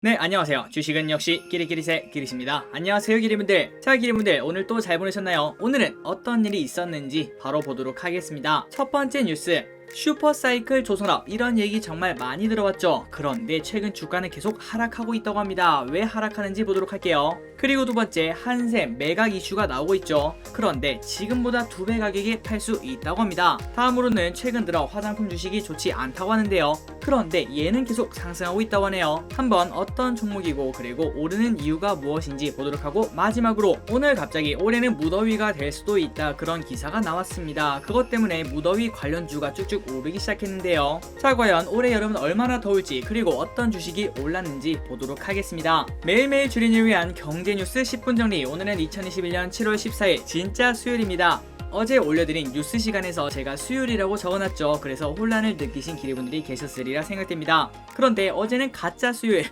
네, 안녕하세요. 주식은 역시 끼리끼리새 끼리십니다. 안녕하세요, 끼리분들. 자, 끼리분들, 오늘 또 잘 보내셨나요? 오늘은 어떤 일이 있었는지 바로 보도록 하겠습니다. 첫 번째 뉴스. 슈퍼사이클 조선업, 이런 얘기 정말 많이 들어봤죠? 그런데 최근 주가는 계속 하락하고 있다고 합니다. 왜 하락하는지 보도록 할게요. 그리고 두 번째, 한샘 매각 이슈가 나오고 있죠. 그런데 지금보다 2배 가격에 팔 수 있다고 합니다. 다음으로는 최근 들어 화장품 주식이 좋지 않다고 하는데요. 그런데 얘는 계속 상승하고 있다고 하네요. 한번 어떤 종목이고 그리고 오르는 이유가 무엇인지 보도록 하고, 마지막으로 오늘 갑자기 올해는 무더위가 될 수도 있다, 그런 기사가 나왔습니다. 그것 때문에 무더위 관련주가 쭉쭉 오르기 시작했는데요. 자, 과연 올해 여름은 얼마나 더울지 그리고 어떤 주식이 올랐는지 보도록 하겠습니다. 매일매일 주린이를 위한 경제 뉴스 10분 정리. 오늘은 2021년 7월 14일 진짜 수요일입니다. 어제 올려드린 뉴스 시간에서 제가 수요일이라고 적어놨죠. 그래서 혼란을 느끼신 기리분들이 계셨으리라 생각됩니다. 그런데 어제는 가짜 수요일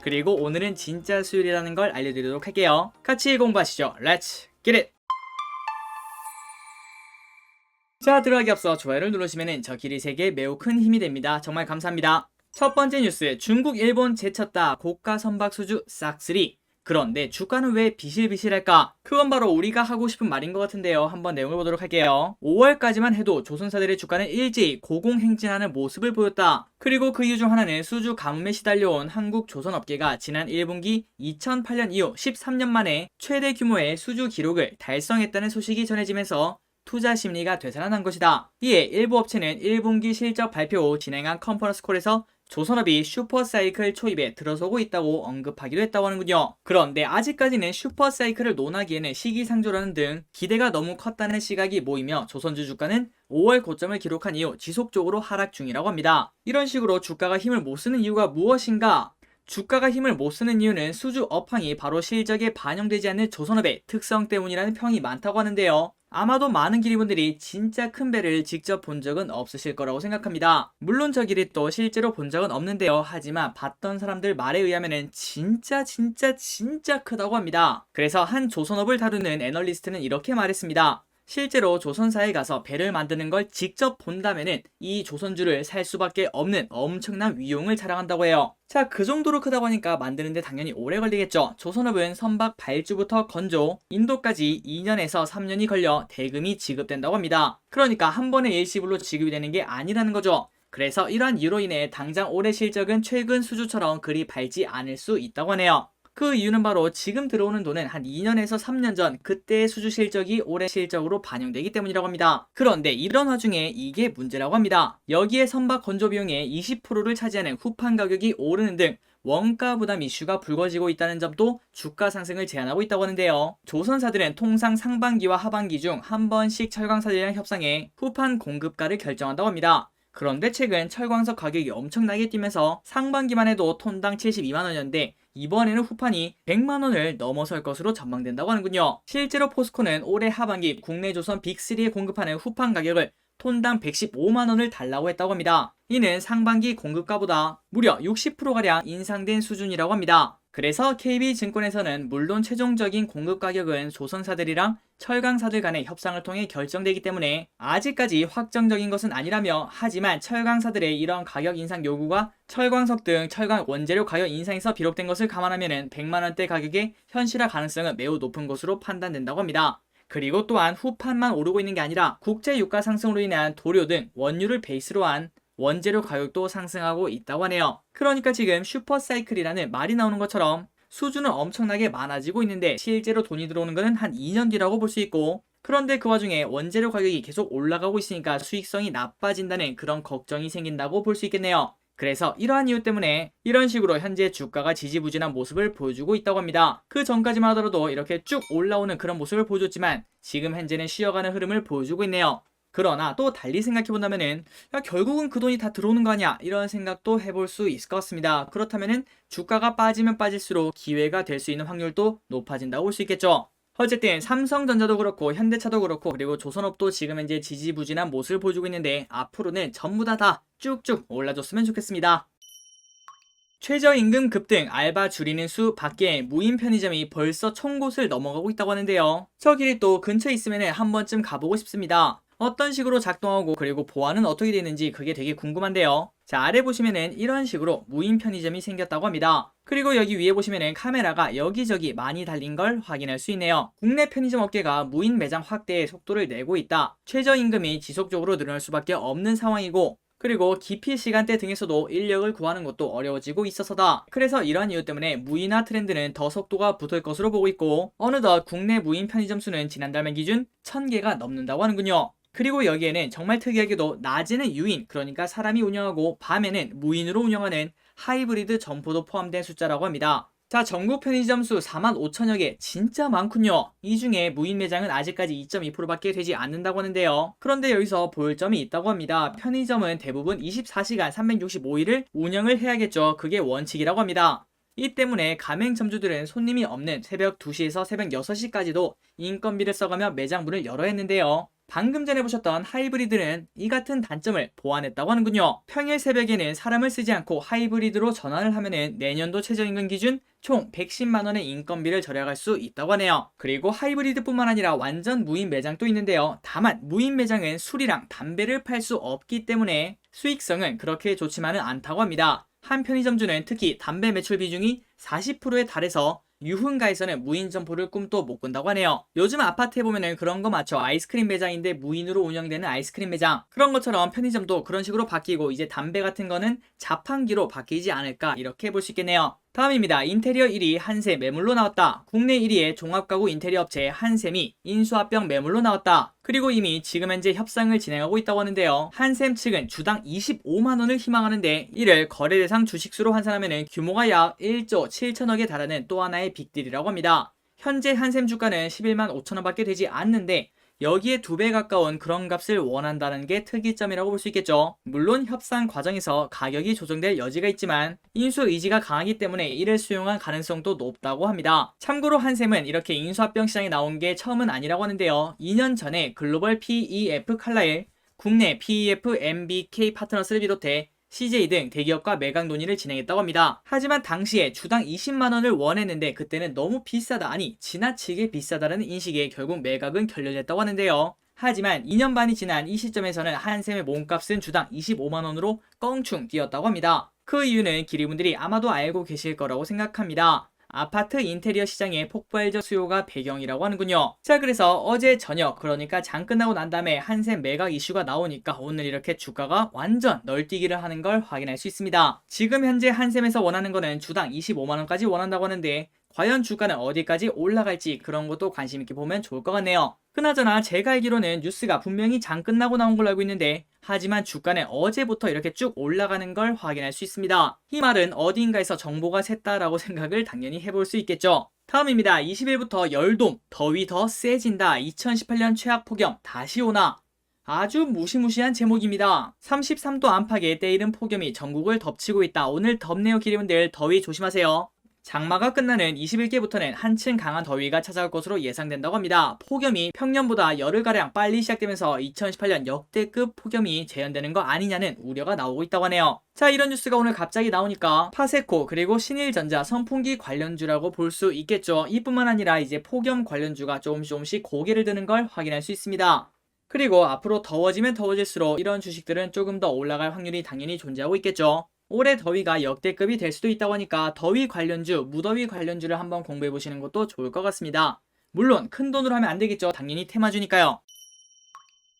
그리고 오늘은 진짜 수요일이라는 걸 알려드리도록 할게요. 같이 공부하시죠. Let's get it! 자, 들어가기 앞서 좋아요를 누르시면 저 기리세계에 매우 큰 힘이 됩니다. 정말 감사합니다. 첫 번째 뉴스. 중국, 일본 제쳤다. 고가 선박 수주 싹쓸이. 그런데 주가는 왜 비실비실할까? 그건 바로 우리가 하고 싶은 말인 것 같은데요. 한번 내용을 보도록 할게요. 5월까지만 해도 조선사들의 주가는 일제히 고공행진하는 모습을 보였다. 그리고 그 이유 중 하나는 수주 가뭄에 시달려온 한국 조선업계가 지난 1분기 2008년 이후 13년 만에 최대 규모의 수주 기록을 달성했다는 소식이 전해지면서 투자 심리가 되살아난 것이다. 이에 일부 업체는 1분기 실적 발표 후 진행한 컨퍼런스 콜에서 조선업이 슈퍼사이클 초입에 들어서고 있다고 언급하기도 했다고 하는군요. 그런데 아직까지는 슈퍼사이클을 논하기에는 시기상조라는 등 기대가 너무 컸다는 시각이 모이며 조선주 주가는 5월 고점을 기록한 이후 지속적으로 하락 중이라고 합니다. 이런 식으로 주가가 힘을 못 쓰는 이유가 무엇인가? 주가가 힘을 못 쓰는 이유는 수주 업황이 바로 실적에 반영되지 않는 조선업의 특성 때문이라는 평이 많다고 하는데요. 아마도 많은 기리분들이 진짜 큰 배를 직접 본 적은 없으실 거라고 생각합니다. 물론 저 길이 또 실제로 본 적은 없는데요. 하지만 봤던 사람들 말에 의하면 진짜 크다고 합니다. 그래서 한 조선업을 다루는 애널리스트는 이렇게 말했습니다. 실제로 조선사에 가서 배를 만드는 걸 직접 본다면은 이 조선주를 살 수밖에 없는 엄청난 위용을 자랑한다고 해요. 자, 그 정도로 크다고 하니까 만드는데 당연히 오래 걸리겠죠. 조선업은 선박 발주부터 건조, 인도까지 2년에서 3년이 걸려 대금이 지급된다고 합니다. 그러니까 한 번에 일시불로 지급이 되는 게 아니라는 거죠. 그래서 이러한 이유로 인해 당장 올해 실적은 최근 수주처럼 그리 밝지 않을 수 있다고 하네요. 그 이유는 바로 지금 들어오는 돈은 한 2년에서 3년 전 그때의 수주 실적이 올해 실적으로 반영되기 때문이라고 합니다. 그런데 이런 와중에 이게 문제라고 합니다. 여기에 선박 건조 비용의 20%를 차지하는 후판 가격이 오르는 등 원가 부담 이슈가 불거지고 있다는 점도 주가 상승을 제한하고 있다고 하는데요. 조선사들은 통상 상반기와 하반기 중 한 번씩 철강사들이랑 협상해 후판 공급가를 결정한다고 합니다. 그런데 최근 철광석 가격이 엄청나게 뛰면서 상반기만 해도 톤당 72만원이었는데 이번에는 후판이 100만원을 넘어설 것으로 전망된다고 하는군요. 실제로 포스코는 올해 하반기 국내 조선 빅3에 공급하는 후판 가격을 톤당 115만원을 달라고 했다고 합니다. 이는 상반기 공급가보다 무려 60%가량 인상된 수준이라고 합니다. 그래서 KB증권에서는 물론 최종적인 공급 가격은 조선사들이랑 철강사들 간의 협상을 통해 결정되기 때문에 아직까지 확정적인 것은 아니라며, 하지만 철강사들의 이런 가격 인상 요구가 철광석 등 철강 원재료 가격 인상에서 비롯된 것을 감안하면 100만원대 가격의 현실화 가능성은 매우 높은 것으로 판단된다고 합니다. 그리고 또한 후판만 오르고 있는 게 아니라 국제 유가 상승으로 인한 도료 등 원유를 베이스로 한 원재료 가격도 상승하고 있다고 하네요. 그러니까 지금 슈퍼사이클이라는 말이 나오는 것처럼 수주는 엄청나게 많아지고 있는데 실제로 돈이 들어오는 것은 한 2년 뒤라고 볼 수 있고, 그런데 그 와중에 원재료 가격이 계속 올라가고 있으니까 수익성이 나빠진다는 그런 걱정이 생긴다고 볼 수 있겠네요. 그래서 이러한 이유 때문에 이런 식으로 현재 주가가 지지부진한 모습을 보여주고 있다고 합니다. 그 전까지만 하더라도 이렇게 쭉 올라오는 그런 모습을 보여줬지만 지금 현재는 쉬어가는 흐름을 보여주고 있네요. 그러나 또 달리 생각해본다면은 결국은 그 돈이 다 들어오는 거 아니야, 이런 생각도 해볼 수 있을 것 같습니다. 그렇다면은 주가가 빠지면 빠질수록 기회가 될 수 있는 확률도 높아진다고 볼 수 있겠죠. 어쨌든 삼성전자도 그렇고 현대차도 그렇고 그리고 조선업도 지금 현재 지지부진한 모습을 보여주고 있는데 앞으로는 전부 다 쭉쭉 올라줬으면 좋겠습니다. 최저임금 급등, 알바 줄이는 수 밖에 무인 편의점이 벌써 1000곳을 넘어가고 있다고 하는데요. 저 길이 또 근처에 있으면 한 번쯤 가보고 싶습니다. 어떤 식으로 작동하고 그리고 보안은 어떻게 되는지 그게 되게 궁금한데요. 자, 아래 보시면은 이런 식으로 무인 편의점이 생겼다고 합니다. 그리고 여기 위에 보시면은 카메라가 여기저기 많이 달린 걸 확인할 수 있네요. 국내 편의점 업계가 무인 매장 확대에 속도를 내고 있다. 최저임금이 지속적으로 늘어날 수밖에 없는 상황이고, 그리고 기피 시간대 등에서도 인력을 구하는 것도 어려워지고 있어서다. 그래서 이런 이유 때문에 무인화 트렌드는 더 속도가 붙을 것으로 보고 있고, 어느덧 국내 무인 편의점 수는 지난달 말 기준 1000개가 넘는다고 하는군요. 그리고 여기에는 정말 특이하게도 낮에는 유인, 그러니까 사람이 운영하고 밤에는 무인으로 운영하는 하이브리드 점포도 포함된 숫자라고 합니다. 자, 전국 편의점 수 45,000여 개, 진짜 많군요. 이 중에 무인 매장은 아직까지 2.2%밖에 되지 않는다고 하는데요. 그런데 여기서 볼 점이 있다고 합니다. 편의점은 대부분 24시간 365일을 운영을 해야겠죠. 그게 원칙이라고 합니다. 이 때문에 가맹점주들은 손님이 없는 새벽 2시에서 새벽 6시까지도 인건비를 써가며 매장 문을 열어야 했는데요. 방금 전에 보셨던 하이브리드는 이 같은 단점을 보완했다고 하는군요. 평일 새벽에는 사람을 쓰지 않고 하이브리드로 전환을 하면은 내년도 최저임금 기준 총 110만원의 인건비를 절약할 수 있다고 하네요. 그리고 하이브리드뿐만 아니라 완전 무인 매장도 있는데요. 다만 무인 매장은 술이랑 담배를 팔 수 없기 때문에 수익성은 그렇게 좋지만은 않다고 합니다. 한 편의점주는 특히 담배 매출 비중이 40%에 달해서 유흥가에서는 무인 점포를 꿈도 못 꾼다고 하네요. 요즘 아파트에 보면은 그런 거 맞죠? 아이스크림 매장인데 무인으로 운영되는 아이스크림 매장. 그런 것처럼 편의점도 그런 식으로 바뀌고 이제 담배 같은 거는 자판기로 바뀌지 않을까 이렇게 볼 수 있겠네요. 다음입니다. 인테리어 1위 한샘 매물로 나왔다. 국내 1위의 종합가구 인테리어 업체 한샘이 인수합병 매물로 나왔다. 그리고 이미 지금 현재 협상을 진행하고 있다고 하는데요. 한샘 측은 주당 25만원을 희망하는데 이를 거래 대상 주식수로 환산하면 규모가 약 1조 7천억에 달하는 또 하나의 빅딜이라고 합니다. 현재 한샘 주가는 11만 5천원밖에 되지 않는데 여기에 2배 가까운 그런 값을 원한다는 게 특이점이라고 볼 수 있겠죠. 물론 협상 과정에서 가격이 조정될 여지가 있지만 인수 의지가 강하기 때문에 이를 수용한 가능성도 높다고 합니다. 참고로 한샘은 이렇게 인수합병 시장에 나온 게 처음은 아니라고 하는데요. 2년 전에 글로벌 PEF 칼라일, 국내 PEF MBK 파트너스를 비롯해 CJ 등 대기업과 매각 논의를 진행했다고 합니다. 하지만 당시에 주당 20만원을 원했는데 그때는 너무 비싸다, 아니 지나치게 비싸다라는 인식에 결국 매각은 결렬했다고 하는데요. 하지만 2년 반이 지난 이 시점에서는 한샘의 몸값은 주당 25만원으로 껑충 뛰었다고 합니다. 그 이유는 기리분들이 아마도 알고 계실 거라고 생각합니다. 아파트 인테리어 시장의 폭발적 수요가 배경이라고 하는군요. 자, 그래서 어제 저녁, 그러니까 장 끝나고 난 다음에 한샘 매각 이슈가 나오니까 오늘 이렇게 주가가 완전 널뛰기를 하는 걸 확인할 수 있습니다. 지금 현재 한샘에서 원하는 거는 주당 25만원까지 원한다고 하는데 과연 주가는 어디까지 올라갈지 그런 것도 관심 있게 보면 좋을 것 같네요. 그나저나 제가 알기로는 뉴스가 분명히 장 끝나고 나온 걸로 알고 있는데 하지만 주가는 어제부터 이렇게 쭉 올라가는 걸 확인할 수 있습니다. 이 말은 어딘가에서 정보가 샜다라고 생각을 당연히 해볼 수 있겠죠. 다음입니다. 20일부터 열돔, 더위 더 세진다. 2018년 최악 폭염 다시 오나? 아주 무시무시한 제목입니다. 33도 안팎의 때이른 폭염이 전국을 덮치고 있다. 오늘 덥네요 기리분들. 더위 조심하세요. 장마가 끝나는 21일부터는 한층 강한 더위가 찾아올 것으로 예상된다고 합니다. 폭염이 평년보다 열흘가량 빨리 시작되면서 2018년 역대급 폭염이 재현되는 거 아니냐는 우려가 나오고 있다고 하네요. 자, 이런 뉴스가 오늘 갑자기 나오니까 파세코 그리고 신일전자 선풍기 관련주라고 볼 수 있겠죠. 이뿐만 아니라 이제 폭염 관련주가 조금씩 고개를 드는 걸 확인할 수 있습니다. 그리고 앞으로 더워지면 더워질수록 이런 주식들은 조금 더 올라갈 확률이 당연히 존재하고 있겠죠. 올해 더위가 역대급이 될 수도 있다고 하니까 더위 관련주, 무더위 관련주를 한번 공부해 보시는 것도 좋을 것 같습니다. 물론 큰 돈으로 하면 안 되겠죠. 당연히 테마주니까요.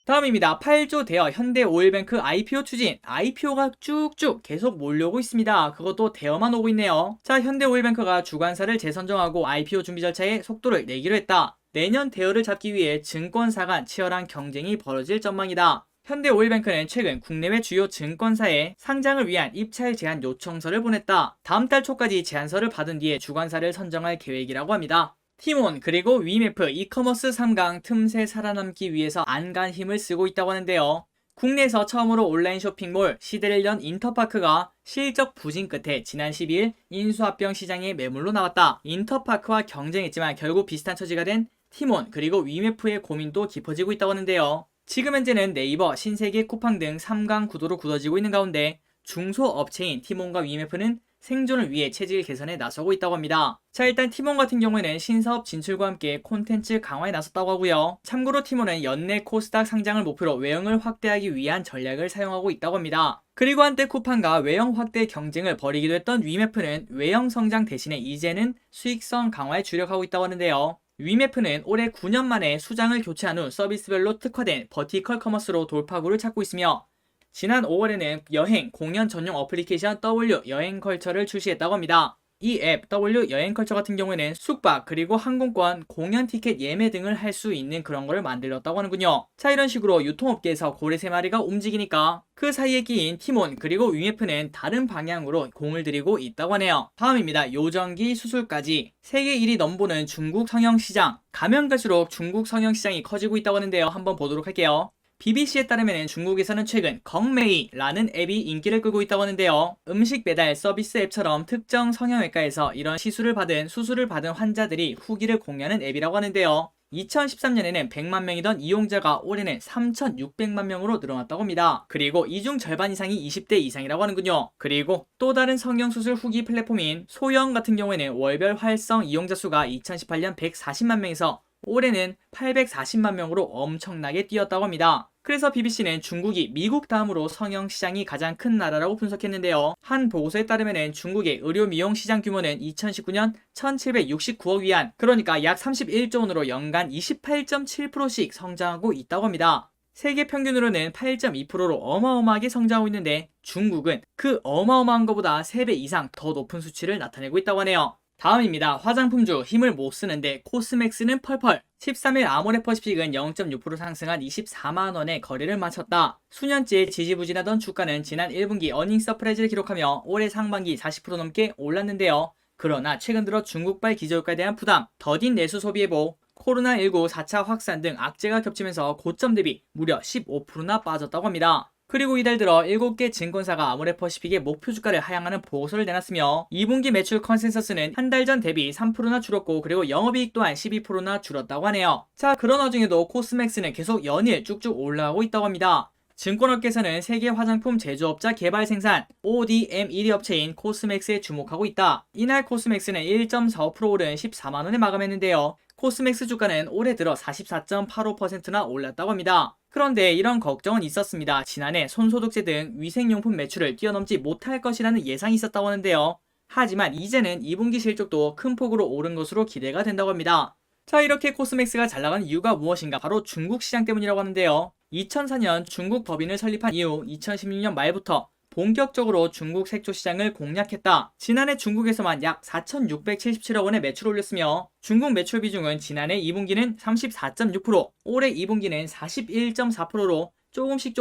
다음입니다. 8조 대여 현대오일뱅크 IPO 추진. IPO가 쭉쭉 계속 몰려오고 있습니다. 그것도 대여만 오고 있네요. 자, 현대오일뱅크가 주관사를 재선정하고 IPO 준비 절차에 속도를 내기로 했다. 내년 대여를 잡기 위해 증권사 간 치열한 경쟁이 벌어질 전망이다. 현대오일뱅크는 최근 국내외 주요 증권사에 상장을 위한 입찰 제한 요청서를 보냈다. 다음 달 초까지 제안서를 받은 뒤에 주관사를 선정할 계획이라고 합니다. 티몬 그리고 위메프 이커머스 3강 틈새 살아남기 위해서 안간 힘을 쓰고 있다고 하는데요. 국내에서 처음으로 온라인 쇼핑몰 시대를 연 인터파크가 실적 부진 끝에 지난 12일 인수합병 시장에 매물로 나왔다. 인터파크와 경쟁했지만 결국 비슷한 처지가 된 티몬 그리고 위메프의 고민도 깊어지고 있다고 하는데요. 지금 현재는 네이버, 신세계, 쿠팡 등 3강 구도로 굳어지고 있는 가운데 중소업체인 티몬과 위메프는 생존을 위해 체질 개선에 나서고 있다고 합니다. 자, 일단 티몬 같은 경우에는 신사업 진출과 함께 콘텐츠 강화에 나섰다고 하고요. 참고로 티몬은 연내 코스닥 상장을 목표로 외형을 확대하기 위한 전략을 사용하고 있다고 합니다. 그리고 한때 쿠팡과 외형 확대 경쟁을 벌이기도 했던 위메프는 외형 성장 대신에 이제는 수익성 강화에 주력하고 있다고 하는데요. 위메프는 올해 9년 만에 수장을 교체한 후 서비스별로 특화된 버티컬 커머스로 돌파구를 찾고 있으며 지난 5월에는 여행, 공연 전용 어플리케이션 W 여행컬처를 출시했다고 합니다. 이 앱 W 여행컬처 같은 경우에는 숙박 그리고 항공권, 공연 티켓 예매 등을 할 수 있는 그런 거를 만들었다고 하는군요. 자, 이런 식으로 유통업계에서 고래 3마리가 움직이니까 그 사이에 끼인 티몬 그리고 위메프는 다른 방향으로 공을 들이고 있다고 하네요. 다음입니다. 요정기 수술까지. 세계 1위 넘보는 중국 성형시장. 가면 갈수록 중국 성형시장이 커지고 있다고 하는데요. 한번 보도록 할게요. BBC에 따르면 중국에서는 최근 껑메이라는 앱이 인기를 끌고 있다고 하는데요. 음식 배달 서비스 앱처럼 특정 성형외과에서 이런 수술을 받은 환자들이 후기를 공유하는 앱이라고 하는데요. 2013년에는 100만 명이던 이용자가 올해는 3,600만 명으로 늘어났다고 합니다. 그리고 이 중 절반 이상이 20대 이상이라고 하는군요. 그리고 또 다른 성형수술 후기 플랫폼인 소영 같은 경우에는 월별 활성 이용자 수가 2018년 140만 명에서 올해는 840만 명으로 엄청나게 뛰었다고 합니다. 그래서 BBC는 중국이 미국 다음으로 성형 시장이 가장 큰 나라라고 분석했는데요. 한 보고서에 따르면 중국의 의료 미용 시장 규모는 2019년 1,769억 위안, 그러니까 약 31조 원으로 연간 28.7%씩 성장하고 있다고 합니다. 세계 평균으로는 8.2%로 어마어마하게 성장하고 있는데 중국은 그 어마어마한 것보다 3배 이상 더 높은 수치를 나타내고 있다고 하네요. 다음입니다. 화장품주 힘을 못 쓰는데 코스맥스는 펄펄. 13일 아모레퍼시픽은 0.6% 상승한 24만원의 거래를 마쳤다. 수년째 지지부진하던 주가는 지난 1분기 어닝 서프라이즈를 기록하며 올해 상반기 40% 넘게 올랐는데요. 그러나 최근 들어 중국발 기저효과에 대한 부담, 더딘 내수 소비 회복, 코로나19 4차 확산 등 악재가 겹치면서 고점 대비 무려 15%나 빠졌다고 합니다. 그리고 이달 들어 7개 증권사가 아모레퍼시픽의 목표 주가를 하향하는 보고서를 내놨으며 2분기 매출 컨센서스는 한 달 전 대비 3%나 줄었고 그리고 영업이익 또한 12%나 줄었다고 하네요. 자, 그런 와중에도 코스맥스는 계속 연일 쭉쭉 올라가고 있다고 합니다. 증권업계에서는 세계 화장품 제조업자 개발 생산 ODM 1위 업체인 코스맥스에 주목하고 있다. 이날 코스맥스는 1.45% 오른 14만원에 마감했는데요. 코스맥스 주가는 올해 들어 44.85%나 올랐다고 합니다. 그런데 이런 걱정은 있었습니다. 지난해 손소독제 등 위생용품 매출을 뛰어넘지 못할 것이라는 예상이 있었다고 하는데요. 하지만 이제는 2분기 실적도 큰 폭으로 오른 것으로 기대가 된다고 합니다. 자, 이렇게 코스맥스가 잘 나가는 이유가 무엇인가? 바로 중국 시장 때문이라고 하는데요. 2004년 중국 법인을 설립한 이후 2016년 말부터 본격적으로 중국 색조 시장을 공략했다. 지난해 중국에서만 약 4,677억 원의 매출을 올렸으며 중국 매출 비중은 지난해 2분기는 34.6%, 올해 2분기는 41.4%로 조금씩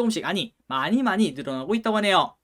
많이 늘어나고 있다고 하네요.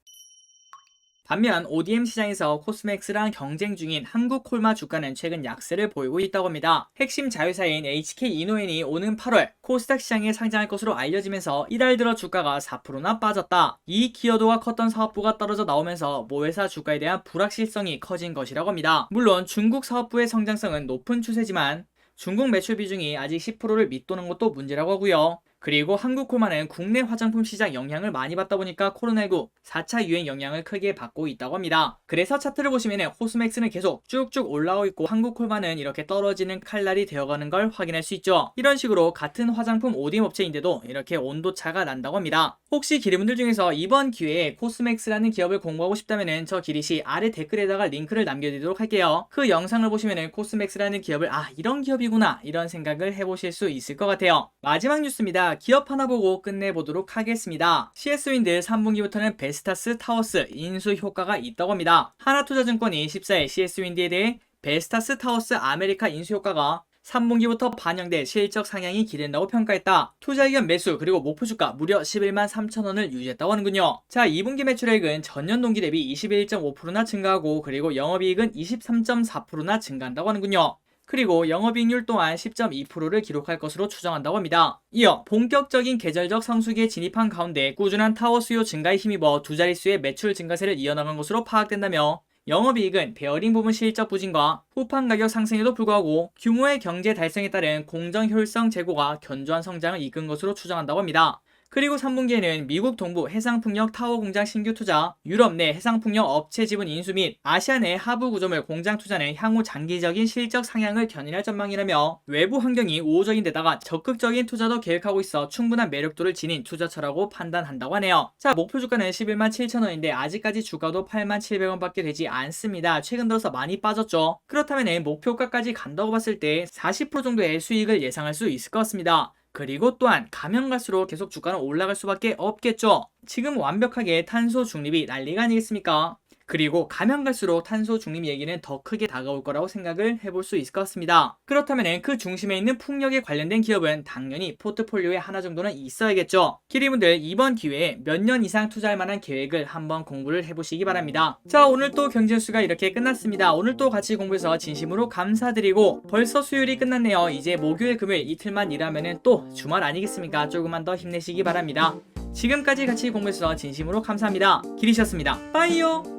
반면 ODM 시장에서 코스맥스랑 경쟁 중인 한국콜마 주가는 최근 약세를 보이고 있다고 합니다. 핵심 자회사인 HK이노엔이 오는 8월 코스닥 시장에 상장할 것으로 알려지면서 이달 들어 주가가 4%나 빠졌다. 이 기여도가 컸던 사업부가 떨어져 나오면서 모회사 주가에 대한 불확실성이 커진 것이라고 합니다. 물론 중국 사업부의 성장성은 높은 추세지만 중국 매출 비중이 아직 10%를 밑도는 것도 문제라고 하고요. 그리고 한국콜마는 국내 화장품 시장 영향을 많이 받다 보니까 코로나19 4차 유행 영향을 크게 받고 있다고 합니다. 그래서 차트를 보시면 코스맥스는 계속 쭉쭉 올라오고 있고 한국콜마는 이렇게 떨어지는 칼날이 되어가는 걸 확인할 수 있죠. 이런 식으로 같은 화장품 ODM 업체인데도 이렇게 온도차가 난다고 합니다. 혹시 기리분들 중에서 이번 기회에 코스맥스라는 기업을 공부하고 싶다면 저 기리시 아래 댓글에다가 링크를 남겨드리도록 할게요. 그 영상을 보시면 코스맥스라는 기업을 이런 기업이구나 이런 생각을 해보실 수 있을 것 같아요. 마지막 뉴스입니다. 기업 하나 보고 끝내보도록 하겠습니다. CS윈드 3분기부터는 베스타스 타워스 인수 효과가 있다고 합니다. 하나투자증권이 14일 CS윈드에 대해 베스타스 타워스 아메리카 인수 효과가 3분기부터 반영돼 실적 상향이 기대된다고 평가했다. 투자 의견 매수 그리고 목표 주가 무려 11만 3천 원을 유지했다고 하는군요. 자, 2분기 매출액은 전년 동기 대비 21.5%나 증가하고 그리고 영업이익은 23.4%나 증가한다고 하는군요. 그리고 영업이익률 또한 10.2%를 기록할 것으로 추정한다고 합니다. 이어 본격적인 계절적 성수기에 진입한 가운데 꾸준한 타워 수요 증가에 힘입어 두 자릿수의 매출 증가세를 이어나간 것으로 파악된다며 영업이익은 베어링 부분 실적 부진과 후판 가격 상승에도 불구하고 규모의 경제 달성에 따른 공정 효율성 제고가 견조한 성장을 이끈 것으로 추정한다고 합니다. 그리고 3분기에는 미국 동부 해상풍력 타워 공장 신규 투자, 유럽 내 해상풍력 업체 지분 인수 및 아시아 내 하부 구조물 공장 투자는 향후 장기적인 실적 상향을 견인할 전망이라며 외부 환경이 우호적인 데다가 적극적인 투자도 계획하고 있어 충분한 매력도를 지닌 투자처라고 판단한다고 하네요. 자, 목표 주가는 11만 7천 원인데 아직까지 주가도 8만 700원 밖에 되지 않습니다. 최근 들어서 많이 빠졌죠. 그렇다면 목표가까지 간다고 봤을 때 40% 정도의 수익을 예상할 수 있을 것 같습니다. 그리고 또한 가면 갈수록 계속 주가는 올라갈 수밖에 없겠죠. 지금 완벽하게 탄소 중립이 난리가 아니겠습니까? 그리고 가면 갈수록 탄소 중립 얘기는 더 크게 다가올 거라고 생각을 해볼 수 있을 것 같습니다. 그렇다면 그 중심에 있는 풍력에 관련된 기업은 당연히 포트폴리오에 하나 정도는 있어야겠죠. 키리분들 이번 기회에 몇 년 이상 투자할 만한 계획을 한번 공부를 해보시기 바랍니다. 자, 오늘 또 경제뉴스가 이렇게 끝났습니다. 오늘 또 같이 공부해서 진심으로 감사드리고 벌써 수요일이 끝났네요. 이제 목요일 금요일 이틀만 일하면은 또 주말 아니겠습니까? 조금만 더 힘내시기 바랍니다. 지금까지 같이 공부해서 진심으로 감사합니다. 길이셨습니다. 빠이요.